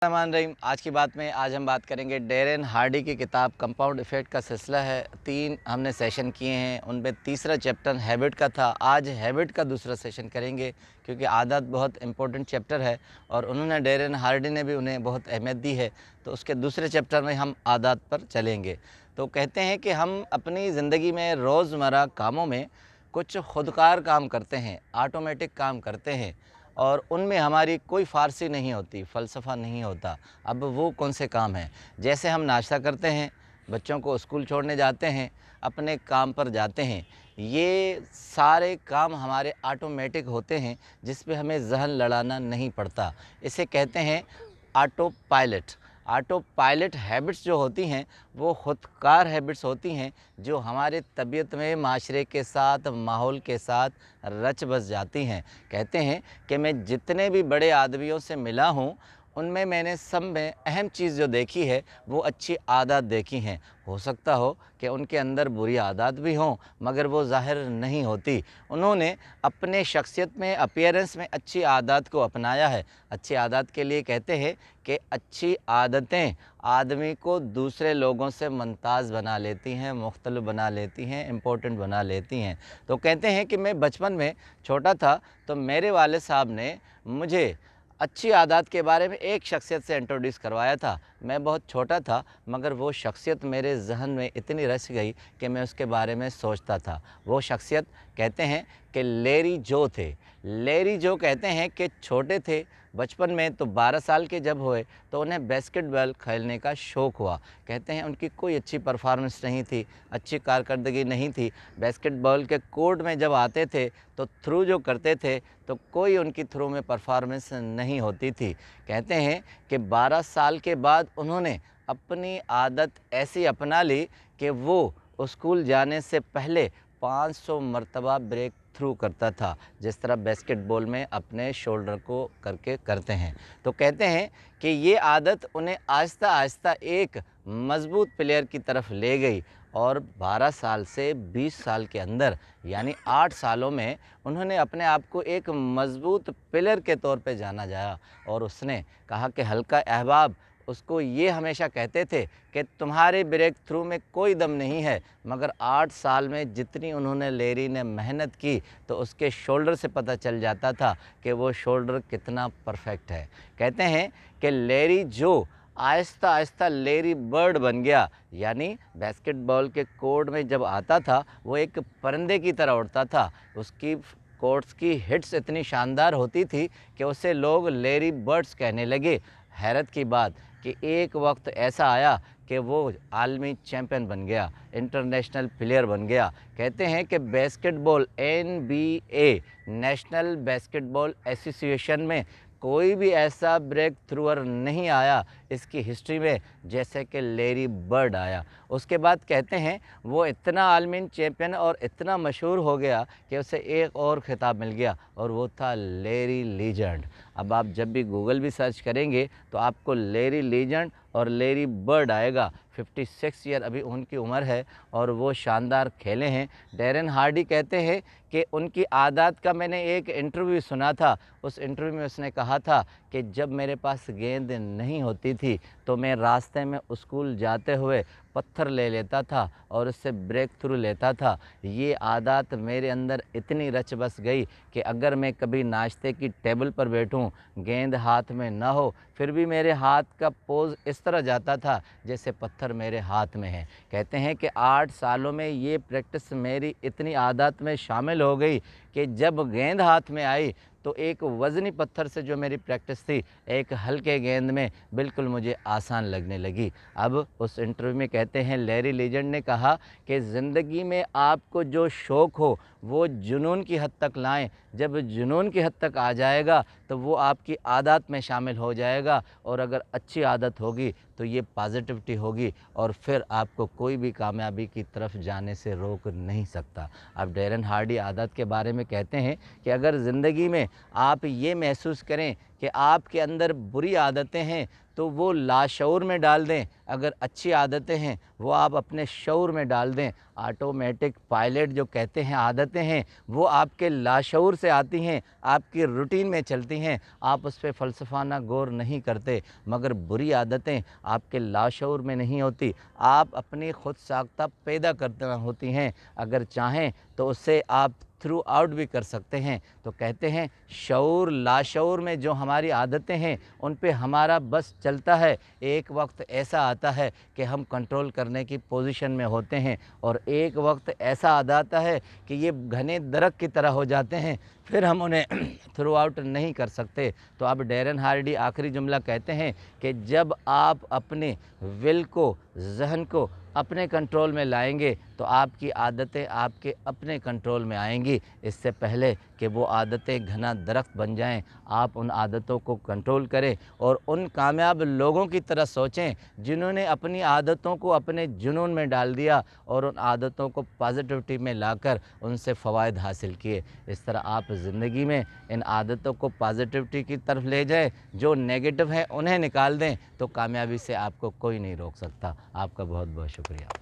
रहमान रहीम। आज की बात में आज हम बात करेंगे डैरेन हार्डी की किताब कंपाउंड इफ़ेक्ट का सिलसिला है। 3 हमने सेशन किए हैं, उनमें तीसरा चैप्टर हैबिट का था। आज हैबिट का दूसरा सेशन करेंगे क्योंकि आदत बहुत इम्पोर्टेंट चैप्टर है और उन्होंने डैरेन हार्डी ने भी उन्हें बहुत अहमियत दी है। तो उसके दूसरे चैप्टर में हम आदत पर चलेंगे। तो कहते हैं कि हम अपनी ज़िंदगी में रोज़मर्रा कामों में कुछ खुदकार काम करते हैं, ऑटोमेटिक काम करते हैं और उनमें हमारी कोई फ़ारसी नहीं होती, फ़लसफ़ा नहीं होता। अब वो कौन से काम हैं? जैसे हम नाश्ता करते हैं, बच्चों को स्कूल छोड़ने जाते हैं, अपने काम पर जाते हैं, ये सारे काम हमारे ऑटोमेटिक होते हैं जिस पे हमें ज़हन लड़ाना नहीं पड़ता। इसे कहते हैं auto pilot. Auto pilot habits जो होती हैं वो ख़ुदकार हैबिट्स होती हैं जो हमारे तबीयत में माशरे के साथ, माहौल के साथ रच बस जाती हैं। कहते हैं कि मैं जितने भी बड़े आदमियों से मिला हूँ उनमें मैंने सब में अहम चीज़ जो देखी है वो अच्छी आदत देखी हैं। हो सकता हो कि उनके अंदर बुरी आदत भी हों मगर वो ज़ाहिर नहीं होती। उन्होंने अपने शख्सियत में, अपीयरेंस में अच्छी आदत को अपनाया है। अच्छी आदत के लिए कहते हैं कि अच्छी आदतें आदमी को दूसरे लोगों से मुमताज़ बना लेती हैं, मुख्तलिफ बना लेती हैं, इम्पोर्टेंट बना लेती हैं। तो कहते हैं कि मैं बचपन में छोटा था तो मेरे वालिद साहब ने मुझे अच्छी आदत के बारे में एक शख्सियत से इंट्रोड्यूस करवाया था। मैं बहुत छोटा था मगर वो शख्सियत मेरे ज़हन में इतनी रच गई कि मैं उसके बारे में सोचता था। वो शख्सियत कहते हैं कि लैरी जो थे। लैरी जो कहते हैं कि छोटे थे बचपन में तो 12 साल के जब हुए तो उन्हें बास्केटबॉल खेलने का शौक़ हुआ। कहते हैं उनकी कोई अच्छी परफॉर्मेंस नहीं थी, अच्छी कारकर्दगी नहीं थी। बास्केटबॉल के कोर्ट में जब आते थे तो थ्रू जो करते थे तो कोई उनकी थ्रू में परफॉर्मेंस नहीं होती थी। कहते हैं कि 12 साल के बाद उन्होंने अपनी आदत ऐसी अपना ली कि वो स्कूल जाने से पहले 500 मरतबा ब्रेक थ्रू करता था, जिस तरह बास्केटबॉल में अपने शोल्डर को करके करते हैं। तो कहते हैं कि ये आदत उन्हें आहिस्ता आहिस्ता एक मज़बूत प्लेयर की तरफ ले गई और 12 साल से 20 साल के अंदर यानी 8 सालों में उन्होंने अपने आप को एक मज़बूत प्लेयर के तौर पे जाना जाया। और उसने कहा कि हल्का अहबाब उसको ये हमेशा कहते थे कि तुम्हारे ब्रेक थ्रू में कोई दम नहीं है, मगर 8 साल में जितनी उन्होंने लैरी ने मेहनत की तो उसके शोल्डर से पता चल जाता था कि वो शोल्डर कितना परफेक्ट है। कहते हैं कि लैरी जो आहिस्ता आहिस्ता लैरी बर्ड बन गया, यानी बास्केटबॉल के कोर्ट में जब आता था वो एक परिंदे की तरह उड़ता था। उसकी कोर्ट्स की हिट्स इतनी शानदार होती थी कि उसे लोग लैरी बर्ड्स कहने लगे। हैरत की बात कि एक वक्त ऐसा आया कि वो आलमी चैम्पियन बन गया, इंटरनेशनल प्लेयर बन गया। कहते हैं कि basketball NBA national basketball association में कोई भी ऐसा ब्रेक थ्रूअर नहीं आया इसकी हिस्ट्री में जैसे कि लैरी बर्ड आया। उसके बाद कहते हैं वो इतना आलमी चैम्पियन और इतना मशहूर हो गया कि उसे एक और खिताब मिल गया और वो था लैरी लीजेंड। अब आप जब भी गूगल भी सर्च करेंगे तो आपको लैरी लीजेंड और लैरी बर्ड आएगा। 56 ईयर अभी उनकी उम्र है और वो शानदार खेले हैं। डैरेन हार्डी कहते हैं कि उनकी आदत का मैंने एक इंटरव्यू सुना था। उस इंटरव्यू में उसने कहा था कि जब मेरे पास गेंद नहीं होती थी तो मैं रास्ते में स्कूल जाते हुए पत्थर ले लेता था और उससे ब्रेक थ्रू लेता था। ये आदत मेरे अंदर इतनी रच बस गई कि अगर मैं कभी नाश्ते की टेबल पर बैठूं, गेंद हाथ में ना हो, फिर भी मेरे हाथ का पोज इस तरह जाता था जैसे पत्थर मेरे हाथ में है। कहते हैं कि 8 सालों में ये प्रैक्टिस मेरी इतनी आदत में शामिल हो गई कि जब गेंद हाथ में आई तो एक वज़नी पत्थर से जो मेरी प्रैक्टिस थी एक हल्के गेंद में बिल्कुल मुझे आसान लगने लगी। अब उस इंटरव्यू में कहते हैं लैरी लीजेंड ने कहा कि ज़िंदगी में आपको जो शौक़ हो वो जुनून की हद तक लाएं। जब जुनून की हद तक आ जाएगा तो वो आपकी आदत में शामिल हो जाएगा और अगर अच्छी आदत होगी तो ये पॉजिटिविटी होगी और फिर आपको कोई भी कामयाबी की तरफ जाने से रोक नहीं सकता। अब डैरेन हार्डी आदत के बारे में कहते हैं कि अगर ज़िंदगी में आप ये महसूस करें कि आपके अंदर बुरी आदतें हैं تو وہ لاشعور میں ڈال دیں۔ اگر اچھی عادتیں ہیں وہ آپ اپنے شعور میں ڈال دیں۔ آٹومیٹک پائلٹ جو کہتے ہیں عادتیں ہیں وہ آپ کے لاشعور سے آتی ہیں، آپ کی روٹین میں چلتی ہیں، آپ اس پہ فلسفانہ غور نہیں کرتے، مگر بری عادتیں آپ کے لاشعور میں نہیں ہوتی، آپ اپنی خود ساختہ پیدا کرتے ہوتی ہیں۔ اگر چاہیں تو اسے آپ تھرو آؤٹ بھی کر سکتے ہیں۔ تو کہتے ہیں شعور لاشعور میں جو ہماری عادتیں ہیں ان پہ ہمارا بس چلتا ہے، ایک وقت ایسا آتا ہے کہ ہم کنٹرول کرنے کی پوزیشن میں ہوتے ہیں، اور ایک وقت ایسا آتا ہے کہ یہ گھنے درخت کی طرح ہو جاتے ہیں، پھر ہم انہیں تھرو آؤٹ نہیں کر سکتے۔ تو اب ڈیرن ہارڈی آخری جملہ کہتے ہیں کہ جب آپ اپنے ول کو، ذہن کو اپنے کنٹرول میں لائیں گے تو آپ کی عادتیں آپ کے اپنے کنٹرول میں آئیں گی۔ اس سے پہلے کہ وہ عادتیں گھنا درخت بن جائیں، آپ ان عادتوں کو کنٹرول کریں اور ان کامیاب لوگوں کی طرح سوچیں جنہوں نے اپنی عادتوں کو اپنے جنون میں ڈال دیا اور ان عادتوں کو پازیٹیوٹی میں لا کر ان سے فوائد حاصل کیے۔ اس طرح آپ زندگی میں ان عادتوں کو پازیٹیوٹی کی طرف لے جائیں، جو نیگیٹو ہیں انہیں نکال دیں، تو کامیابی سے آپ کو کوئی نہیں روک سکتا۔ آپ کا بہت بہت شکریہ۔